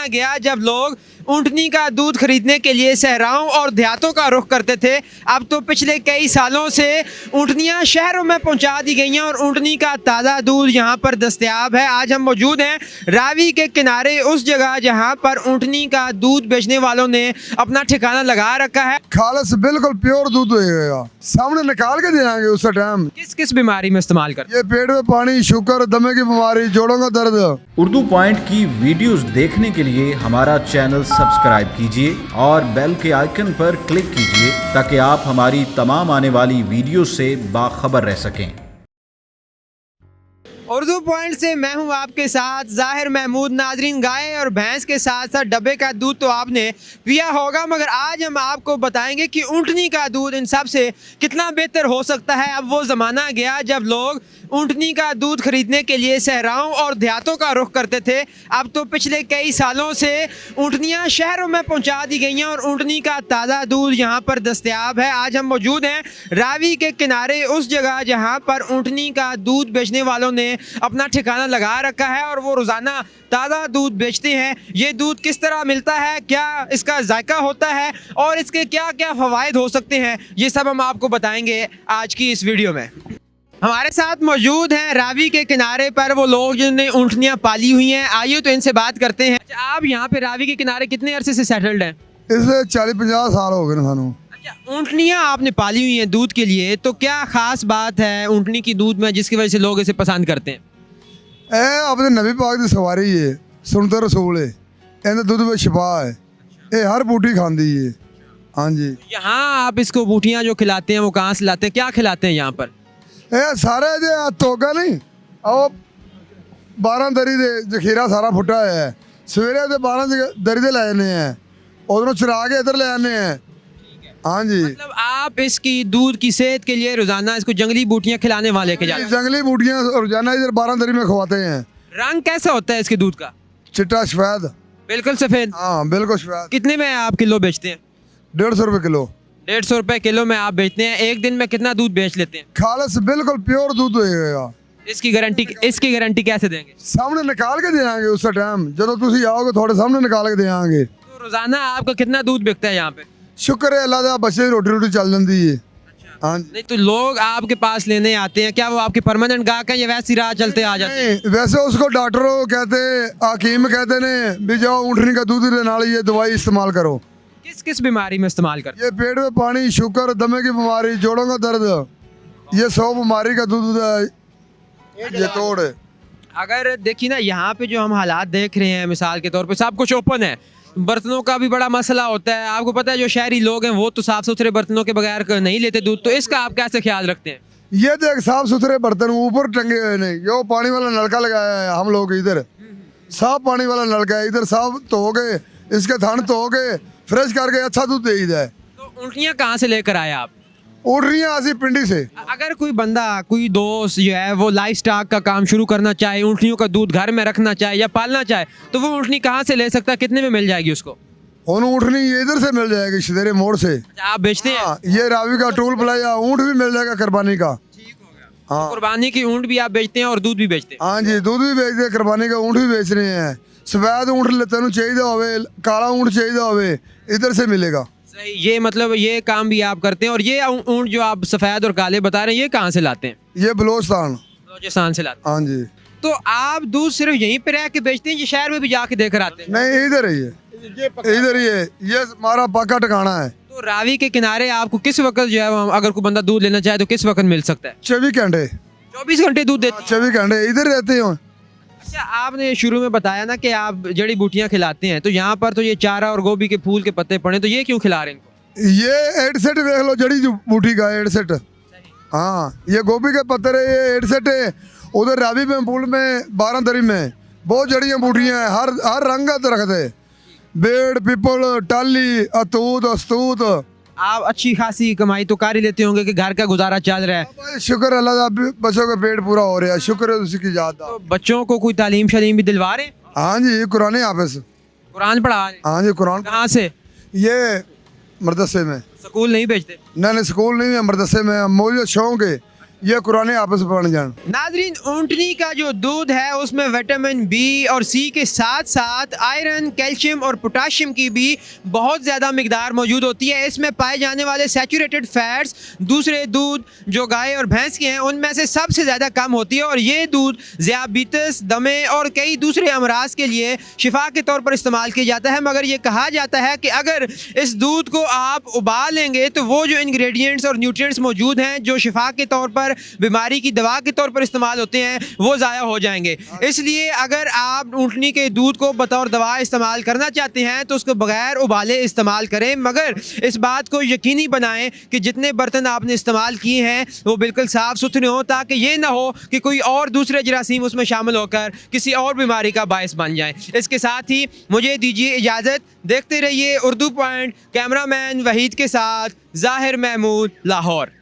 ज़माना गया जब लोग ऊँटनी का दूध खरीदने के लिए सहराओं और देहातों का रुख करते थे। अब तो पिछले कई सालों से ऊँटनियाँ शहरों में पहुंचा दी गई हैं और ऊँटनी का ताज़ा दूध यहाँ पर दस्तयाब है। आज हम मौजूद हैं रावी के किनारे, उस जगह जहाँ पर ऊँटनी का दूध बेचने वालों ने अपना ठिकाना लगा रखा है। खालस बिल्कुल प्योर दूध होगा, सामने निकाल के देंगे उस टाइम। किस किस बीमारी में इस्तेमाल करते ये पेट में पानी, शुगर, दमे की बीमारी, जोड़ों का दर्द। उर्दू पॉइंट की वीडियोस देखने के लिए हमारा चैनल सब्सक्राइब कीजिए और बेल के आइकन पर क्लिक कीजिए ताकि आप हमारी तमाम आने वाली वीडियो से बाखबर रह सकें। उर्दू पॉइंट से मैं हूं आपके साथ ज़ाहिर महमूद। नाजरीन, गाय और भैंस के साथ साथ डब्बे का दूध तो आपने पिया होगा, मगर आज हम आपको बताएंगे कि ऊँटनी का दूध इन सब से कितना बेहतर हो सकता है। अब वो ज़माना गया जब लोग ऊँटनी का दूध खरीदने के लिए सहराओं और देहातों का रुख करते थे। अब तो पिछले कई सालों से ऊँटनियाँ शहरों में पहुँचा दी गई हैं और ऊँटनी का ताज़ा दूध यहाँ पर दस्तयाब है। आज हम मौजूद हैं रावी के किनारे, उस जगह जहाँ पर ऊँटनी का दूध बेचने वालों ने अपना ठिकाना लगा रखा है और वो रोज़ाना ताज़ा दूध बेचते हैं। ये दूध किस तरह मिलता है, क्या इसका जायका होता है और इसके क्या क्या फ़वाइद हो सकते हैं, ये सब हम आपको बताएंगे आज की इस वीडियो में। हमारे साथ मौजूद हैं रावी के किनारे पर वो लोग जिन्होंने ऊँटनियाँ पाली हुई हैं। आइए तो इनसे बात करते हैं। अच्छा, आप यहाँ पे रावी के किनारे कितने अरसे से सेटल्ड हैं? इसे 40-50 साल हो गए सानू। अच्छा, ऊँटनियाँ आपने पाली हुई हैं दूध के लिए, तो क्या ख़ास बात है ऊँटनी की दूध में जिसकी वजह से लोग इसे पसंद करते हैं? अपने नबी पाक की सवारी है, सुनते रसूल है, इन्हें दूध में शिफा है, ये हर बूटी खाती है। हाँ जी। यहाँ आप इसको बूटियाँ जो खिलाते हैं वो कहाँ से लाते हैं, क्या खिलाते हैं यहाँ पर? सारे जे तोगा नहीं आओ 12 दरी दे जखीरा सारा फुटा है, सवेरे तो 12 दरी दे ले जाने हैं, उधरों चुरा के इधर ले आने हैं। हाँ जी। मतलब आप इसकी दूध की सेहत के लिए रोजाना इसको जंगली बूटियाँ खिलाने वाले के जाते हैं? जंगली बूटियाँ रोजाना इधर 12 दरी में खवाते हैं। रंग कैसा होता है इसके दूध का? चिट्टा सफेद, बिल्कुल सफेद। हाँ बिल्कुल सफेद। कितने में आप किलो बेचते हैं? 150 रुपये किलो। 150 रुपए किलो में आप बेचते हैं। एक दिन में कितना दूध बेच लेते हैं? खालस बिल्कुल प्योर दूध होगा। इसकी गारंटी कैसे देंगे? सामने निकाल के देंगे उस टाइम, जो तुम आओगे थोड़े सामने निकाल के देंगे। तो रोजाना आपका कितना दूध बिकता है यहाँ पे? शुक्र है अल्लाह का, बच्चे रोटी चल जाती है। हाँ। नहीं तो लोग आपके पास लेने आते हैं, क्या वो आपके परमानेंट गाहक हैं या वैसी राह चलते आ जाते हैं? वैसे उसको डॉक्टरों कहते, हकीम कहते ने भी जाओ ऊँटनी का दूध लेना, ये दवाई इस्तेमाल करो। किस किस बीमारी में इस्तेमाल करते हैं? ये पेट में पानी, शुगर, दमे की बीमारी, जोड़ों का दर्द, ये 100 बीमारी का दूध ये तोड़ है। अगर देखिए ना, यहाँ पे जो हम हालात देख रहे हैं, मिसाल के तौर पे सब कुछ ओपन है, बर्तनों का भी बड़ा मसला होता है। आपको पता है जो शहरी लोग हैं वो तो साफ सुथरे बर्तनों के बगैर नहीं लेते दूध, तो इसका आप कैसे ख्याल रखते हैं? ये देख साफ सुथरे बर्तन ऊपर टंगे हुए नहीं, यो पानी वाला नलका लगाया है हम लोग इधर, साफ पानी वाला नलका है इधर, साफ धो के इसके थन धो के फ्रेश करके अच्छा दूध दे दी है। तो ऊँटनियाँ कहाँ से लेकर आए आप? ऊँटनियाँ ऐसी पिंडी से। अगर कोई बंदा, कोई दोस्त जो है वो लाइफ स्टॉक का काम शुरू करना चाहे, ऊँटनियों का दूध घर में रखना चाहे या पालना चाहे, तो वो ऊँटनी कहाँ से ले सकता है, कितने में मिल जाएगी उसको? ऊँटनी इधर से मिल जाएगी शिदेरे मोड़ से। आप बेचते हैं? हाँ, ये रावी का टूल प्लाजा ऊँट भी मिल जाएगा कुर्बानी का। हाँ, कुर्बानी की ऊँट भी आप बेचते हैं और दूध भी बेचते हैं? हाँ जी, दूध भी बेचते हैं, कुर्बानी का ऊँट भी बेच रहे हैं। सफेद ऊँट तेन चाहिए होवे, काला ऊँट चाहिए होवे, इधर से मिलेगा। सही। ये मतलब ये काम भी आप करते हैं। और ये ऊँट जो आप सफ़ेद और काले बता रहे हैं, ये कहाँ से लाते हैं? ये बलोचिस्तान से लाते हैं। हाँ जी। तो आप दूध सिर्फ यहीं पे रह के बेचते हैं, ये शहर में भी जाके देकर आते हैं? नहीं, इधर ही है, इधर ही है, ये हमारा पक्का ठिकाना है। तो रावी के किनारे आपको किस वक्त जो है, अगर कोई बंदा दूध लेना चाहे तो किस वक्त मिल सकता है? 24 घंटे। 24 घंटे दूध देते हैं? 24 घंटे इधर रहते हैं। अच्छा, आपने शुरू में बताया ना कि आप जड़ी बूटियाँ खिलाते हैं, तो यहाँ पर तो ये चारा और गोभी के फूल के पत्ते पड़े, तो ये क्यों खिला रहे हैं इनको? ये 8 सेट देख लो, जड़ी बूटी का 8 सेट। हाँ, ये गोभी के पत्ते ये 8 सेट है। उधर रावी में पुल में 12 दरी में बहुत जड़ियाँ बूटियाँ हैं, हर रंग का दरख्त है, बेड़, पीपल, टाली, अतूत, अस्तूत। आप अच्छी खासी कमाई तो कर ही लेते होंगे कि घर का गुजारा चल रहा है? शुक्र अल्लाह का, बच्चों का पेट पूरा हो रहा है, शुक्र है उसकी जात। तो बच्चों को कोई तालीम शलीम भी दिलवा रहे हैं? हाँ जी, कुरान हाफिज। कुरान पढ़ा रहे हैं? हाँ जी, कुरान। कहाँ से? ये मदरसे में। स्कूल नहीं भेजते? नहीं, स्कूल नहीं है, मदरसे में। मुझे शौक है, ये कुराने आपस में बन जान। नाजरीन, ऊँटनी का जो दूध है उसमें विटामिन बी और सी के साथ साथ आयरन, कैल्शियम और पोटाशियम की भी बहुत ज़्यादा मिकदार मौजूद होती है। इसमें पाए जाने वाले सैचुरेटेड फैट्स दूसरे दूध जो गाय और भैंस के हैं उनमें से सबसे ज़्यादा कम होती है और ये दूध ज़ियाबितस, दमे और कई दूसरे अमराज के लिए शिफा के तौर पर इस्तेमाल किया जाता है। मगर ये कहा जाता है कि अगर इस दूध को आप उबाल लेंगे तो वो जो इंग्रेडिएंट्स और न्यूट्रिएंट्स मौजूद हैं जो शिफा के तौर पर बीमारी की दवा के तौर पर इस्तेमाल होते हैं वो ज़ाया हो जाएंगे। इसलिए अगर आप ऊँटनी के दूध को बतौर दवा इस्तेमाल करना चाहते हैं तो उसको बगैर उबाले इस्तेमाल करें, मगर इस बात को यकीनी बनाएं कि जितने बर्तन आपने इस्तेमाल किए हैं वो बिल्कुल साफ़ सुथरे हों, ताकि ये ना हो कि कोई और दूसरे जरासीम उसमें शामिल होकर किसी और बीमारी का बायस बन जाए। इसके साथ ही मुझे दीजिए इजाज़त। देखते रहिए उर्दू पॉइंट। कैमरामैन वहीद के साथ ज़ाहिर महमूद, लाहौर।